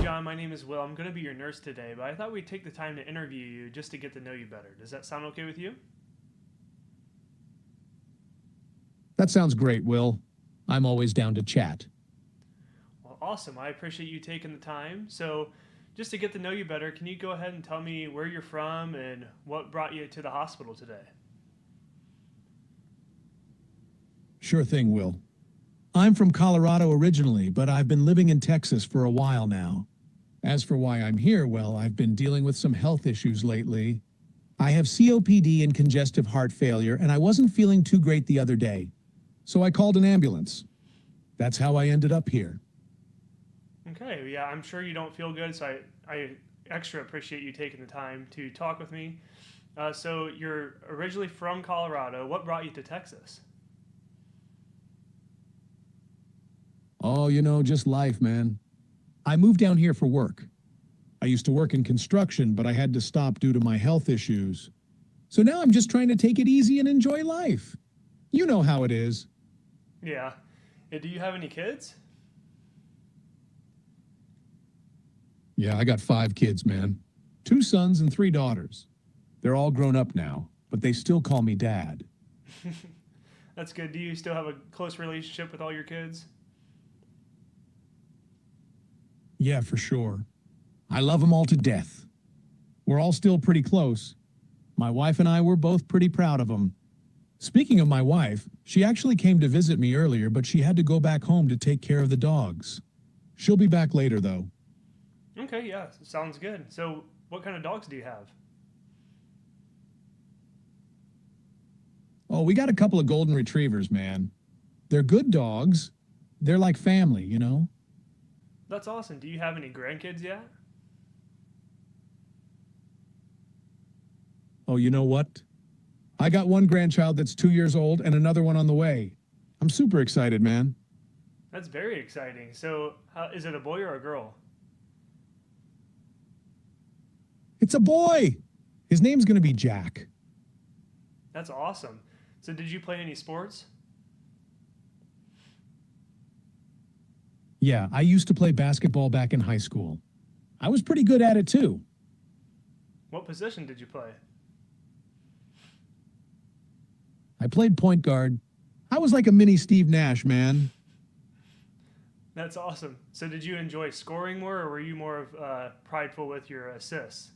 John. My name is Will. I'm going to be your nurse today, but I thought we'd take the time to interview you just to get to know you better. Does that sound okay with you? That sounds great, Will. I'm always down to chat. Well, awesome. I appreciate you taking the time. So, just to get to know you better, can you go ahead and tell me where you're from and what brought you to the hospital today? Sure thing, Will. I'm from Colorado originally, but I've been living in Texas for a while now. As for why I'm here, well, I've been dealing with some health issues lately. I have COPD and congestive heart failure, and I wasn't feeling too great the other day. So I called an ambulance. That's how I ended up here. Okay, yeah, I'm sure you don't feel good, so I extra appreciate you taking the time to talk with me. So, you're originally from Colorado. What brought you to Texas? Oh, just life, man. I moved down here for work. I used to work in construction, but I had to stop due to my health issues. So now I'm just trying to take it easy and enjoy life. You know how it is. Yeah. Do you have any kids? Yeah, I got 5 kids, man. 2 sons and 3 daughters. They're all grown up now, but they still call me dad. That's good. Do you still have a close relationship with all your kids? Yeah, for sure. I love them all to death. We're all still pretty close. My wife and I were both pretty proud of them. Speaking of my wife, she actually came to visit me earlier, but she had to go back home to take care of the dogs. She'll be back later, though. Okay, yeah, sounds good. So, what kind of dogs do you have? Oh, we got a couple of golden retrievers, man. They're good dogs. They're like family. That's awesome. Do you have any grandkids yet? Oh, you know what? I got one grandchild that's 2 years old and another one on the way. I'm super excited, man. That's very exciting. So, is it a boy or a girl? It's a boy! His name's gonna be Jack. That's awesome. So, did you play any sports? Yeah, I used to play basketball back in high school. I was pretty good at it, too. What position did you play? I played point guard. I was like a mini Steve Nash, man. That's awesome. So, did you enjoy scoring more, or were you more of prideful with your assists?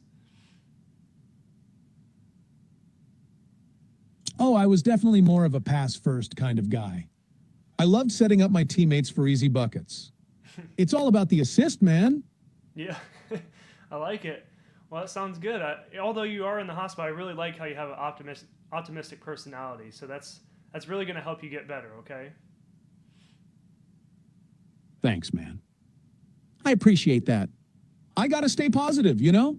Oh, I was definitely more of a pass-first kind of guy. I loved setting up my teammates for easy buckets. It's all about the assist, man. Yeah, I like it. Well, that sounds good. Although you are in the hospital, I really like how you have an optimistic personality. So that's really going to help you get better. Okay. Thanks, man. I appreciate that. I gotta stay positive. Yeah.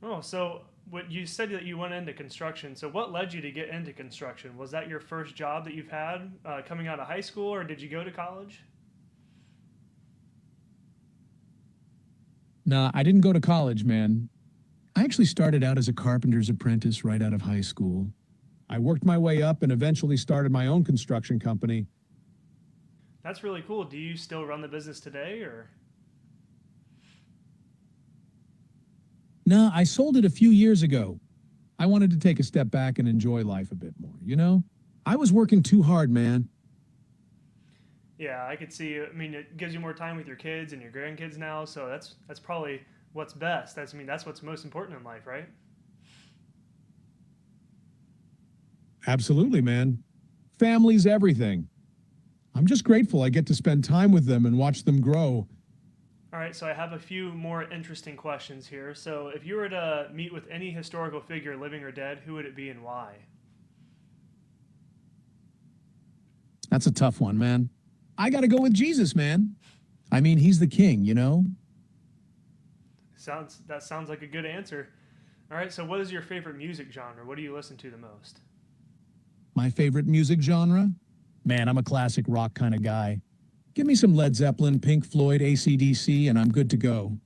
Oh, so what you said that you went into construction. So what led you to get into construction? Was that your first job that you've had coming out of high school, or did you go to college? Nah, I didn't go to college, man. I actually started out as a carpenter's apprentice right out of high school. I worked my way up and eventually started my own construction company. That's really cool. Do you still run the business today, or? Nah, I sold it a few years ago. I wanted to take a step back and enjoy life a bit more. I was working too hard, man. Yeah, I could see. I mean, it gives you more time with your kids and your grandkids now, so that's probably what's best. That's what's most important in life, right? Absolutely, man. Family's everything. I'm just grateful I get to spend time with them and watch them grow. All right, so I have a few more interesting questions here. So, if you were to meet with any historical figure, living or dead, who would it be and why? That's a tough one, man. I gotta go with Jesus, man. I mean, he's the king. That sounds like a good answer. All right, so what is your favorite music genre? What do you listen to the most? My favorite music genre? Man, I'm a classic rock kind of guy. Give me some Led Zeppelin, Pink Floyd, AC/DC, and I'm good to go.